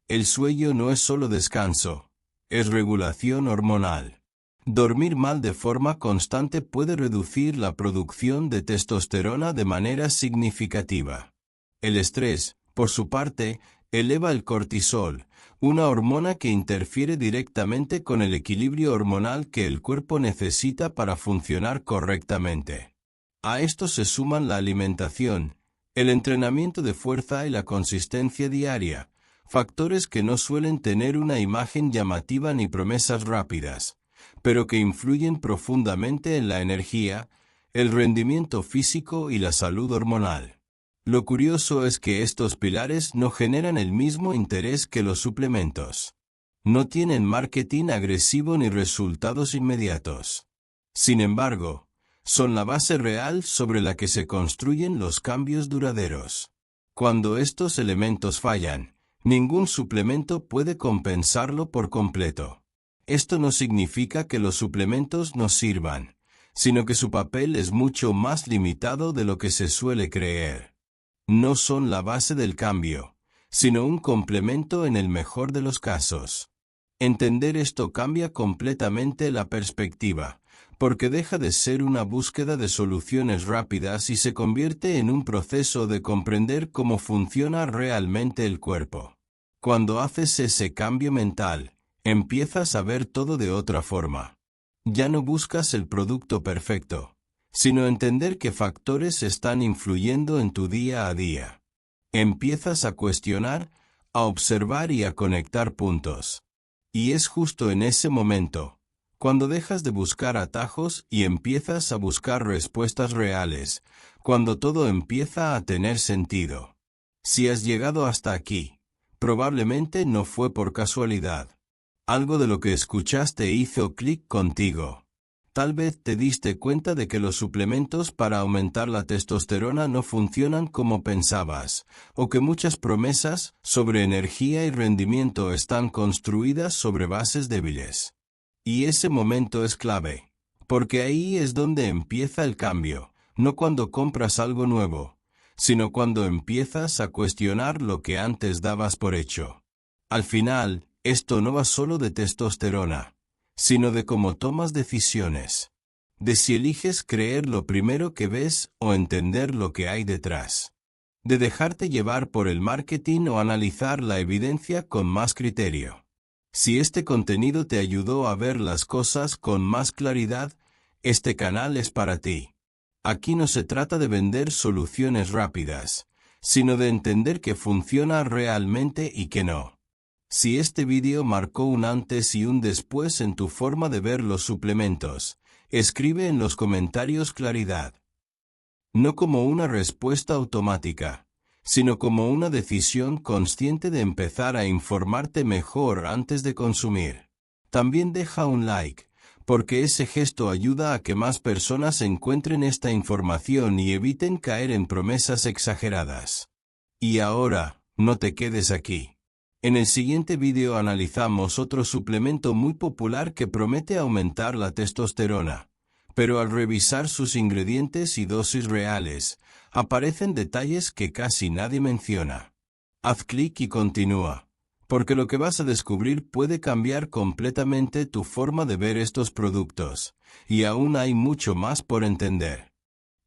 El sueño no es solo descanso, es regulación hormonal. Dormir mal de forma constante puede reducir la producción de testosterona de manera significativa. El estrés, por su parte, eleva el cortisol, una hormona que interfiere directamente con el equilibrio hormonal que el cuerpo necesita para funcionar correctamente. A esto se suman la alimentación, el entrenamiento de fuerza y la consistencia diaria, factores que no suelen tener una imagen llamativa ni promesas rápidas, pero que influyen profundamente en la energía, el rendimiento físico y la salud hormonal. Lo curioso es que estos pilares no generan el mismo interés que los suplementos. No tienen marketing agresivo ni resultados inmediatos. Sin embargo, son la base real sobre la que se construyen los cambios duraderos. Cuando estos elementos fallan, ningún suplemento puede compensarlo por completo. Esto no significa que los suplementos no sirvan, sino que su papel es mucho más limitado de lo que se suele creer. No son la base del cambio, sino un complemento en el mejor de los casos. Entender esto cambia completamente la perspectiva, porque deja de ser una búsqueda de soluciones rápidas y se convierte en un proceso de comprender cómo funciona realmente el cuerpo. Cuando haces ese cambio mental, empiezas a ver todo de otra forma. Ya no buscas el producto perfecto, sino entender qué factores están influyendo en tu día a día. Empiezas a cuestionar, a observar y a conectar puntos. Y es justo en ese momento, cuando dejas de buscar atajos y empiezas a buscar respuestas reales, cuando todo empieza a tener sentido. Si has llegado hasta aquí, probablemente no fue por casualidad. Algo de lo que escuchaste hizo clic contigo. Tal vez te diste cuenta de que los suplementos para aumentar la testosterona no funcionan como pensabas, o que muchas promesas sobre energía y rendimiento están construidas sobre bases débiles. Y ese momento es clave, porque ahí es donde empieza el cambio, no cuando compras algo nuevo, sino cuando empiezas a cuestionar lo que antes dabas por hecho. Al final, esto no va solo de testosterona, sino de cómo tomas decisiones, de si eliges creer lo primero que ves o entender lo que hay detrás, de dejarte llevar por el marketing o analizar la evidencia con más criterio. Si este contenido te ayudó a ver las cosas con más claridad, este canal es para ti. Aquí no se trata de vender soluciones rápidas, sino de entender que funciona realmente y que no. Si este vídeo marcó un antes y un después en tu forma de ver los suplementos, escribe en los comentarios claridad. No como una respuesta automática, sino como una decisión consciente de empezar a informarte mejor antes de consumir. También deja un like, porque ese gesto ayuda a que más personas encuentren esta información y eviten caer en promesas exageradas. Y ahora, no te quedes aquí. En el siguiente vídeo analizamos otro suplemento muy popular que promete aumentar la testosterona, pero al revisar sus ingredientes y dosis reales, aparecen detalles que casi nadie menciona. Haz clic y continúa, porque lo que vas a descubrir puede cambiar completamente tu forma de ver estos productos, y aún hay mucho más por entender.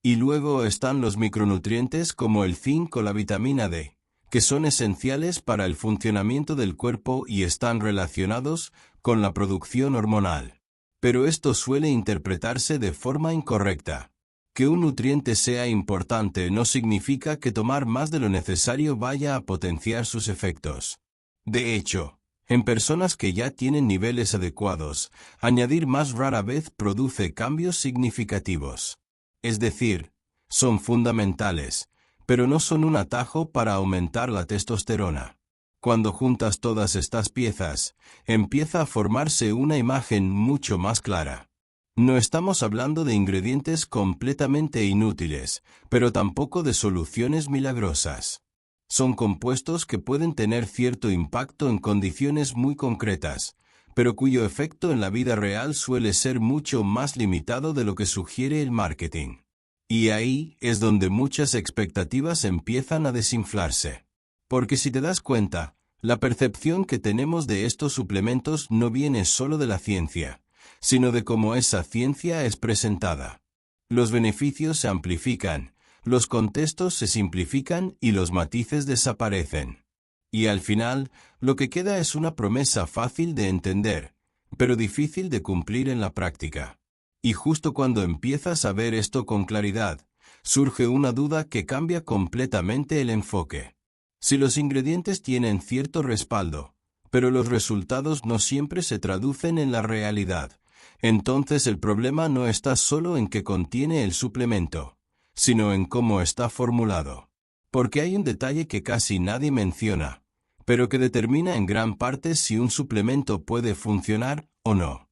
Y luego están los micronutrientes como el zinc o la vitamina D, que son esenciales para el funcionamiento del cuerpo y están relacionados con la producción hormonal. Pero esto suele interpretarse de forma incorrecta. Que un nutriente sea importante no significa que tomar más de lo necesario vaya a potenciar sus efectos. De hecho, en personas que ya tienen niveles adecuados, añadir más rara vez produce cambios significativos. Es decir, son fundamentales, pero no son un atajo para aumentar la testosterona. Cuando juntas todas estas piezas, empieza a formarse una imagen mucho más clara. No estamos hablando de ingredientes completamente inútiles, pero tampoco de soluciones milagrosas. Son compuestos que pueden tener cierto impacto en condiciones muy concretas, pero cuyo efecto en la vida real suele ser mucho más limitado de lo que sugiere el marketing. Y ahí es donde muchas expectativas empiezan a desinflarse. Porque si te das cuenta, La percepción que tenemos de estos suplementos no viene solo de la ciencia, sino de cómo esa ciencia es presentada. Los beneficios se amplifican, los contextos se simplifican y los matices desaparecen. Y al final, lo que queda es una promesa fácil de entender, pero difícil de cumplir en la práctica. Y justo cuando empiezas a ver esto con claridad, surge una duda que cambia completamente el enfoque. Si los ingredientes tienen cierto respaldo, pero los resultados no siempre se traducen en la realidad, entonces el problema no está solo en qué contiene el suplemento, sino en cómo está formulado. Porque hay un detalle que casi nadie menciona, pero que determina en gran parte si un suplemento puede funcionar o no.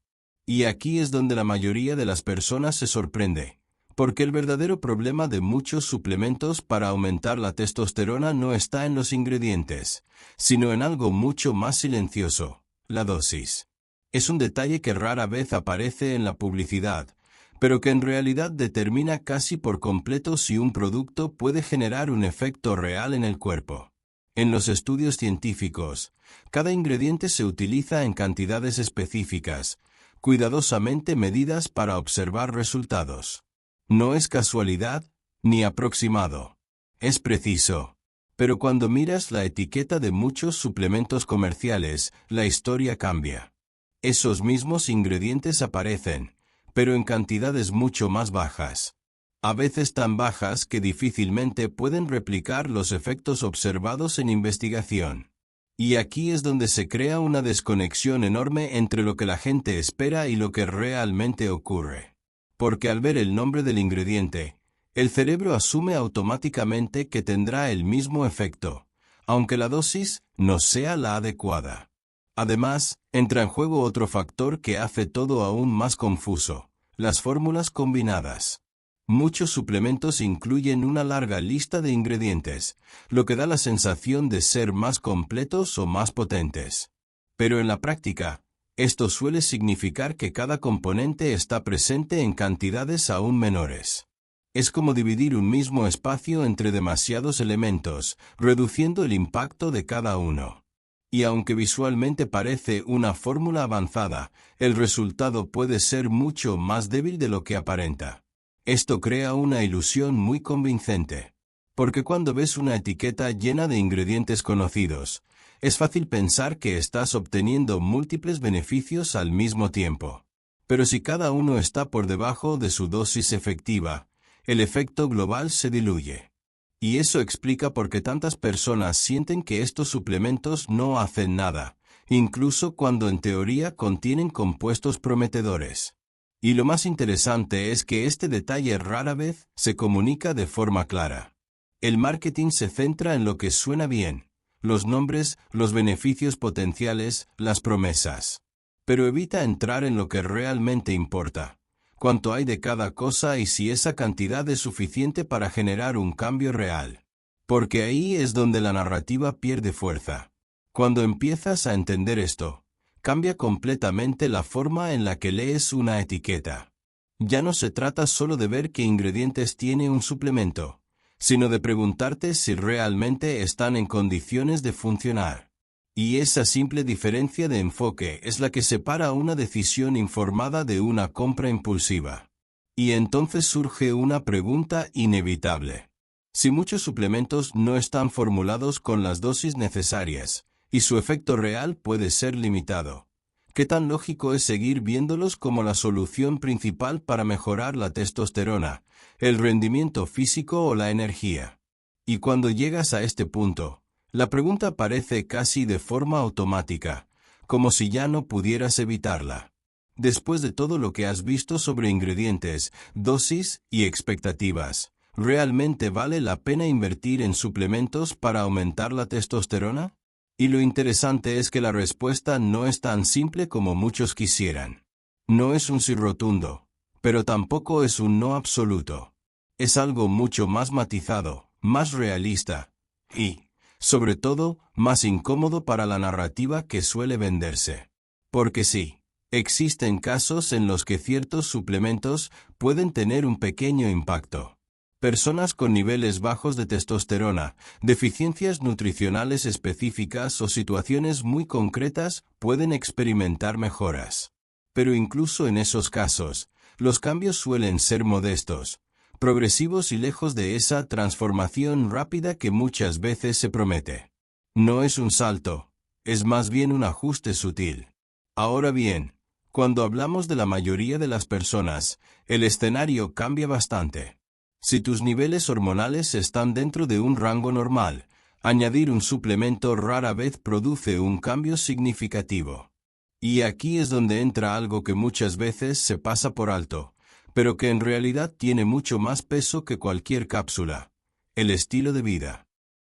Y aquí es donde la mayoría de las personas se sorprende, porque el verdadero problema de muchos suplementos para aumentar la testosterona no está en los ingredientes, sino en algo mucho más silencioso, la dosis. Es un detalle que rara vez aparece en la publicidad, pero que en realidad determina casi por completo si un producto puede generar un efecto real en el cuerpo. En los estudios científicos, cada ingrediente se utiliza en cantidades específicas, cuidadosamente medidas para observar resultados. No es casualidad, ni aproximado. Es preciso. Pero cuando miras la etiqueta de muchos suplementos comerciales, la historia cambia. Esos mismos ingredientes aparecen, pero en cantidades mucho más bajas. A veces tan bajas que difícilmente pueden replicar los efectos observados en investigación. Y aquí es donde se crea una desconexión enorme entre lo que la gente espera y lo que realmente ocurre. Porque al ver el nombre del ingrediente, el cerebro asume automáticamente que tendrá el mismo efecto, aunque la dosis no sea la adecuada. Además, entra en juego otro factor que hace todo aún más confuso: las fórmulas combinadas. Muchos suplementos incluyen una larga lista de ingredientes, lo que da la sensación de ser más completos o más potentes. Pero en la práctica, esto suele significar que cada componente está presente en cantidades aún menores. Es como dividir un mismo espacio entre demasiados elementos, reduciendo el impacto de cada uno. Y aunque visualmente parece una fórmula avanzada, el resultado puede ser mucho más débil de lo que aparenta. Esto crea una ilusión muy convincente. Porque cuando ves una etiqueta llena de ingredientes conocidos, es fácil pensar que estás obteniendo múltiples beneficios al mismo tiempo. Pero si cada uno está por debajo de su dosis efectiva, el efecto global se diluye. Y eso explica por qué tantas personas sienten que estos suplementos no hacen nada, incluso cuando en teoría contienen compuestos prometedores. Y lo más interesante es que este detalle rara vez se comunica de forma clara. El marketing se centra en lo que suena bien: los nombres, los beneficios potenciales, las promesas. Pero evita entrar en lo que realmente importa: cuánto hay de cada cosa y si esa cantidad es suficiente para generar un cambio real. Porque ahí es donde la narrativa pierde fuerza. Cuando empiezas a entender esto, cambia completamente la forma en la que lees una etiqueta. Ya no se trata solo de ver qué ingredientes tiene un suplemento, sino de preguntarte si realmente están en condiciones de funcionar. Y esa simple diferencia de enfoque es la que separa una decisión informada de una compra impulsiva. Y entonces surge una pregunta inevitable. Si muchos suplementos no están formulados con las dosis necesarias, y su efecto real puede ser limitado, ¿qué tan lógico es seguir viéndolos como la solución principal para mejorar la testosterona, el rendimiento físico o la energía? Y cuando llegas a este punto, la pregunta aparece casi de forma automática, como si ya no pudieras evitarla. Después de todo lo que has visto sobre ingredientes, dosis y expectativas, ¿realmente vale la pena invertir en suplementos para aumentar la testosterona? Y lo interesante es que la respuesta no es tan simple como muchos quisieran. No es un sí rotundo, pero tampoco es un no absoluto. Es algo mucho más matizado, más realista y, sobre todo, más incómodo para la narrativa que suele venderse. Porque sí, existen casos en los que ciertos suplementos pueden tener un pequeño impacto. Personas con niveles bajos de testosterona, deficiencias nutricionales específicas o situaciones muy concretas pueden experimentar mejoras. Pero incluso en esos casos, los cambios suelen ser modestos, progresivos y lejos de esa transformación rápida que muchas veces se promete. No es un salto, es más bien un ajuste sutil. Ahora bien, cuando hablamos de la mayoría de las personas, el escenario cambia bastante. Si tus niveles hormonales están dentro de un rango normal, añadir un suplemento rara vez produce un cambio significativo. Y aquí es donde entra algo que muchas veces se pasa por alto, pero que en realidad tiene mucho más peso que cualquier cápsula: el estilo de vida.